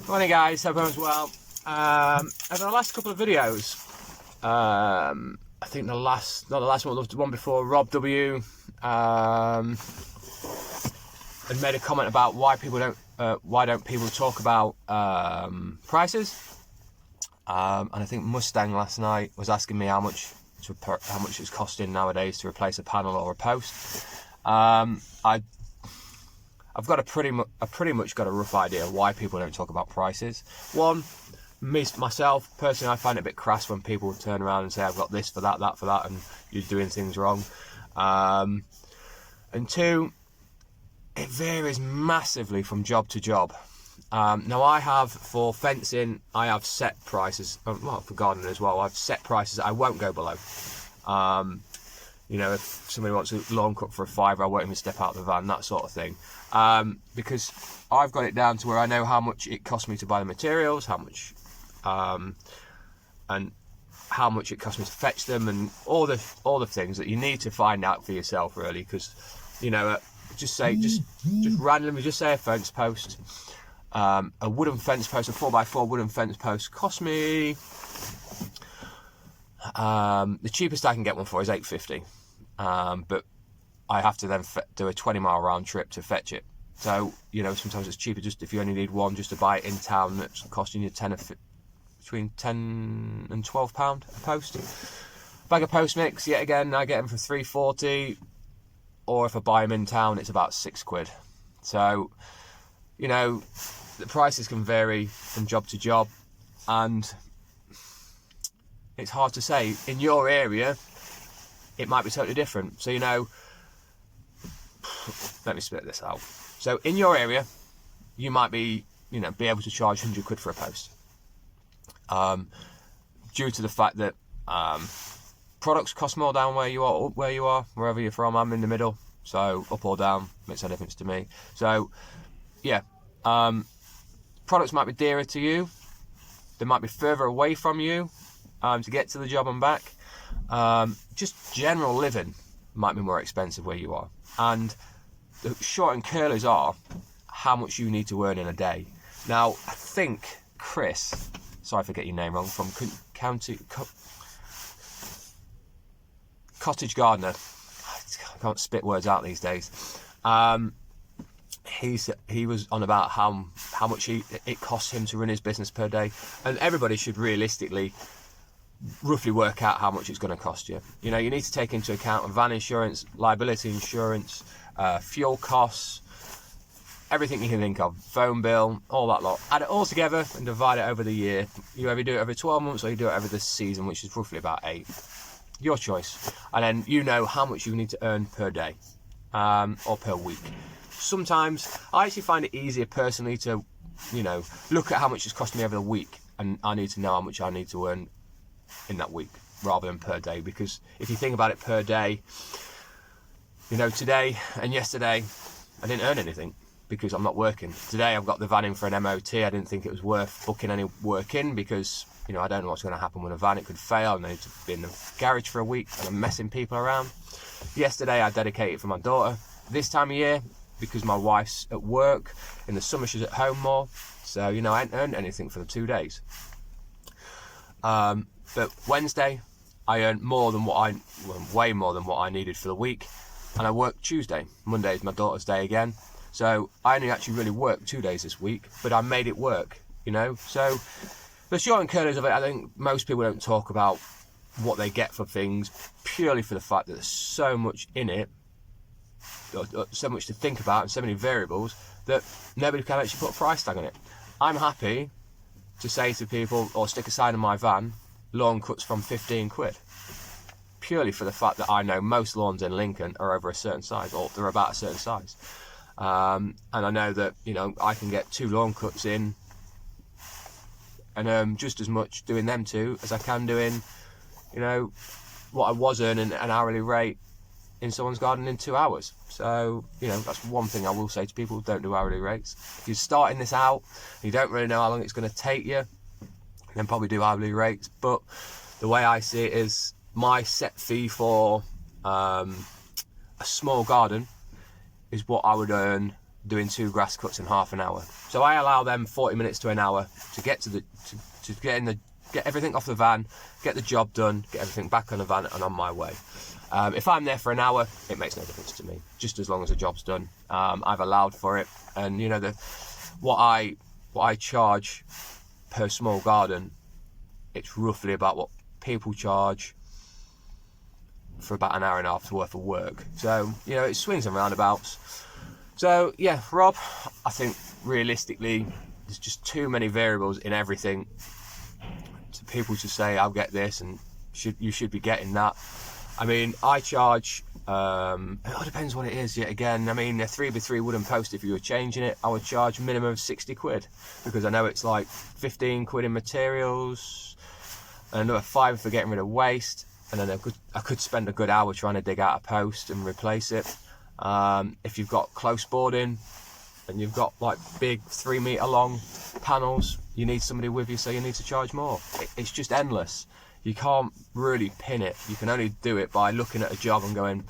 Morning guys, hope everyone's well. Over the last couple of videos, I think not the last one, the one before, Rob W had made a comment about why don't people talk about prices, and I think Mustang last night was asking me how much it's costing nowadays to replace a panel or a post. I've pretty much got a rough idea of why people don't talk about prices. One, myself personally, I find it a bit crass when people turn around and say I've got this for that, that for that, and you're doing things wrong. And two, it varies massively from job to job. Now I have, for fencing, I have set prices. Well, for gardening as well, I've set prices that I won't go below. You know, if somebody wants a lawn cut for a £5, I won't even step out of the van, that sort of thing. Because I've got it down to where I know how much it costs me to buy the materials, how much, and how much it costs me to fetch them, and all the things that you need to find out for yourself, really. Because, you know, just randomly, just say a fence post, a wooden fence post, a 4x4 wooden fence post cost me. The cheapest I can get one for is £8.50, but I have to then do a 20-mile round trip to fetch it. So, you know, sometimes it's cheaper just if you only need one, just to buy it in town. That's costing you between £10 and £12 a post. Bag of post mix, yet again, I get them for £3.40, or if I buy them in town, it's about £6. So, you know, the prices can vary from job to job, and it's hard to say. In your area, it might be totally different. So, you know, let me split this out. So in your area, you might be able to charge £100 for a post, due to the fact that products cost more down where you are, wherever you're from. I'm in the middle, so up or down makes no difference to me. So yeah, products might be dearer to you. They might be further away from you to get to the job and back. Just general living might be more expensive where you are. And the short and curlers are how much you need to earn in a day. Now, I think Chris, sorry if I get your name wrong, from Cottage Gardener, I can't spit words out these days. He was on about how much it costs him to run his business per day, and everybody should realistically roughly work out how much it's going to cost you. You know, you need to take into account van insurance, liability insurance, fuel costs, everything you can think of, phone bill, all that lot. Add it all together and divide it over the year. You either do it every 12 months or you do it over the season, which is roughly about 8. Your choice. And then you know how much you need to earn per day, or per week. Sometimes I actually find it easier personally to, you know, look at how much it's costing me over the week, and I need to know how much I need to earn in that week rather than per day. Because if you think about it per day, you know, today and yesterday I didn't earn anything because I'm not working. Today I've got the van in for an MOT. I didn't think it was worth booking any work in because, you know, I don't know what's going to happen with a van. It could fail and I need to be in the garage for a week and I'm messing people around. Yesterday I dedicated for my daughter. This time of year, because my wife's at work, in the summer she's at home more, so, you know, I ain't earned anything for the 2 days. But Wednesday, I earned way more than what I needed for the week, and I worked Tuesday. Monday is my daughter's day again, so I only actually really worked 2 days this week, but I made it work, you know. So the short and curlers of it, I think most people don't talk about what they get for things, purely for the fact that there's so much in it, so much to think about, and so many variables that nobody can actually put a price tag on it. I'm happy to say to people, or stick a sign in my van, lawn cuts from £15, purely for the fact that I know most lawns in Lincoln are over a certain size, or they're about a certain size, and I know that, you know, I can get 2 lawn cuts in and earn just as much doing them 2 as I can doing, you know, what I was earning an hourly rate in someone's garden in 2 hours. So, you know, that's one thing I will say to people: don't do hourly rates. If you're starting this out, you don't really know how long it's going to take you, then probably do hourly rates. But the way I see it is, my set fee for a small garden is what I would earn doing 2 grass cuts in half an hour. So I allow them 40 minutes to an hour to get to get everything off the van, get the job done, get everything back on the van and on my way. If I'm there for an hour, it makes no difference to me, just as long as the job's done. I've allowed for it, and you know, what I charge per small garden, it's roughly about what people charge for about an hour and a half's worth of work. So, you know, it swings and roundabouts. So yeah, Rob, I think realistically there's just too many variables in everything to people to say I'll get this and you should be getting that. I mean, I charge, it all depends what it is yet again. I mean, a 3x3 wooden post, if you were changing it, I would charge minimum of 60 quid, because I know it's like 15 quid in materials, and another 5 for getting rid of waste, and then I could spend a good hour trying to dig out a post and replace it. If you've got close boarding and you've got like big 3 metre long panels, you need somebody with you, so you need to charge more. It's just endless. You can't really pin it. You can only do it by looking at a job and going,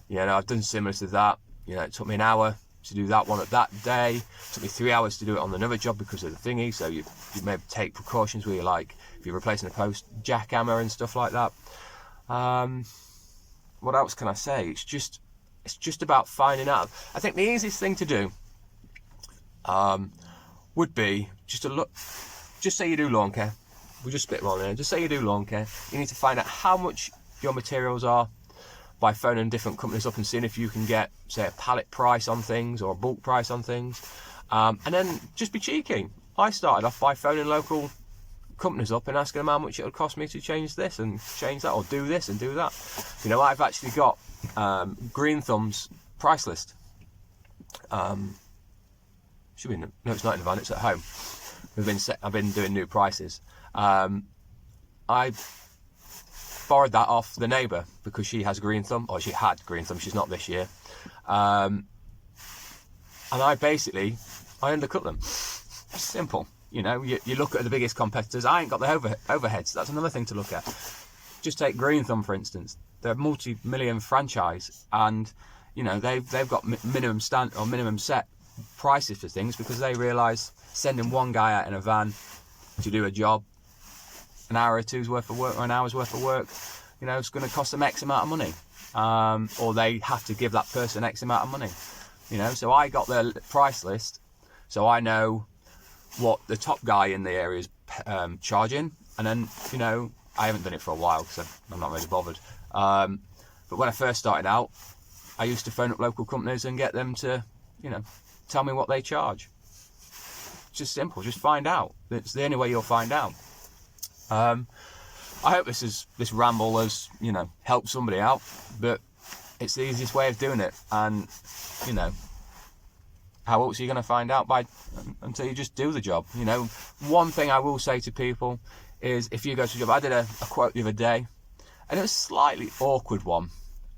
you know, I've done similar to that. You know, it took me an hour to do that one at that day. It took me 3 hours to do it on another job because of the thingy. So you maybe take precautions where you, like, if you're replacing a post, jackhammer and stuff like that. What else can I say? It's just about finding out. I think the easiest thing to do would be just to look. Just say you do lawn care. We'll just spit rolling in. Just say you do lawn care. You need to find out how much your materials are by phoning different companies up and seeing if you can get, say, a pallet price on things or a bulk price on things. And then just be cheeky. I started off by phoning local companies up and asking them how much it would cost me to change this and change that, or do this and do that. You know, I've actually got Green Thumb's price list. Should be no, it's not in the van. It's at home. I've been doing new prices. I borrowed that off the neighbour because she has Green Thumb, or she had Green Thumb. She's not this year. And I undercut them. Simple. You know, you look at the biggest competitors. I ain't got the overheads. That's another thing to look at. Just take Green Thumb, for instance. They're a multi-million franchise, and you know they've got minimum set prices for things, because they realise sending one guy out in a van to do a job, an hour or two's worth of work or an hour's worth of work, you know, it's going to cost them X amount of money, or they have to give that person X amount of money, you know. So I got their price list, so I know what the top guy in the area is charging, and then, you know, I haven't done it for a while because I'm not really bothered, but when I first started out, I used to phone up local companies and get them to, you know, tell me what they charge. Just simple, just find out. It's the only way you'll find out. I hope this ramble has, you know, helped somebody out, but it's the easiest way of doing it, and you know, how else are you going to find out until you just do the job? You know, one thing I will say to people is, if you go to a job, I did a quote the other day, and it was a slightly awkward one,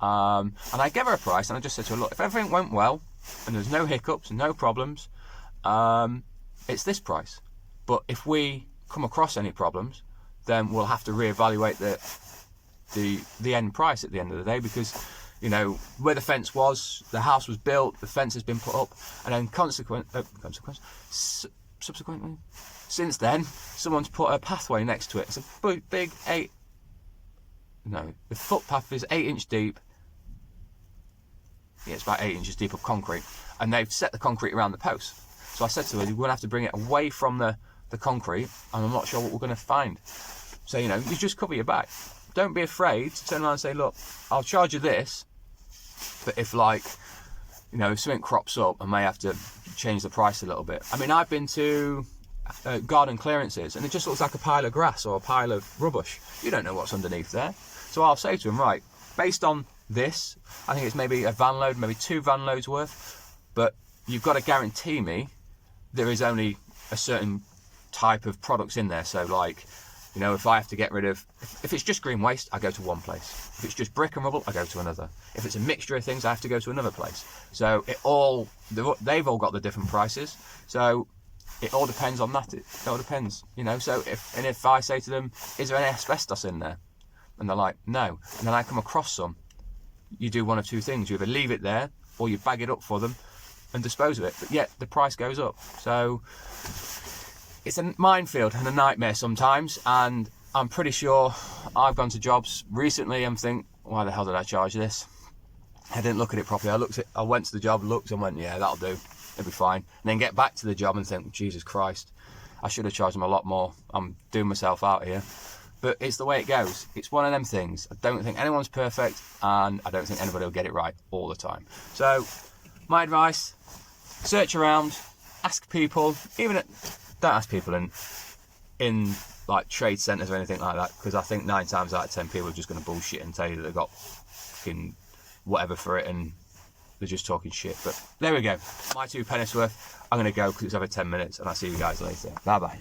and I gave her a price, and I just said to her, look, if everything went well and there's no hiccups and no problems, it's this price. But if we come across any problems, then we'll have to reevaluate the end price at the end of the day, because, you know, where the fence was, the house was built, the fence has been put up, and then subsequently, since then, someone's put a pathway next to it. It's a big the footpath is 8 inch deep. Yeah, it's about 8 inches deep of concrete, and they've set the concrete around the post. So I said to her, we're going to have to bring it away from the concrete, and I'm not sure what we're going to find. So, you know, you just cover your back. Don't be afraid to turn around and say, look, I'll charge you this, but if, like, you know, if something crops up, I may have to change the price a little bit. I mean, I've been to garden clearances, and it just looks like a pile of grass or a pile of rubbish. You don't know what's underneath there. So I'll say to them, right, based on this, I think it's maybe a van load, maybe 2 van loads worth, but you've got to guarantee me there is only a certain type of products in there. So, like, you know, if I have to get rid of, if it's just green waste, I go to one place. If it's just brick and rubble, I go to another. If it's a mixture of things, I have to go to another place. So they've all got the different prices. So it all depends on that. It all depends, you know. So if I say to them, is there any asbestos in there? And they're like, no. And then I come across some. You do one of two things. You either leave it there, or you bag it up for them, and dispose of it, but yet the price goes up. So it's a minefield and a nightmare sometimes, and I'm pretty sure I've gone to jobs recently and think, why the hell did I charge this? I didn't look at it properly. I went to the job, looked and went, yeah, that'll do, it'll be fine. And then get back to the job and think, Jesus Christ, I should have charged them a lot more. I'm doing myself out here. But it's the way it goes. It's one of them things. I don't think anyone's perfect, and I don't think anybody will get it right all the time. So my advice, search around, ask people, don't ask people in like trade centres or anything like that, because I think 9 times out of 10 people are just going to bullshit and tell you that they've got fucking whatever for it, and they're just talking shit. But there we go. My 2 pennies worth. I'm going to go because it's over 10 minutes, and I'll see you guys later. Bye bye.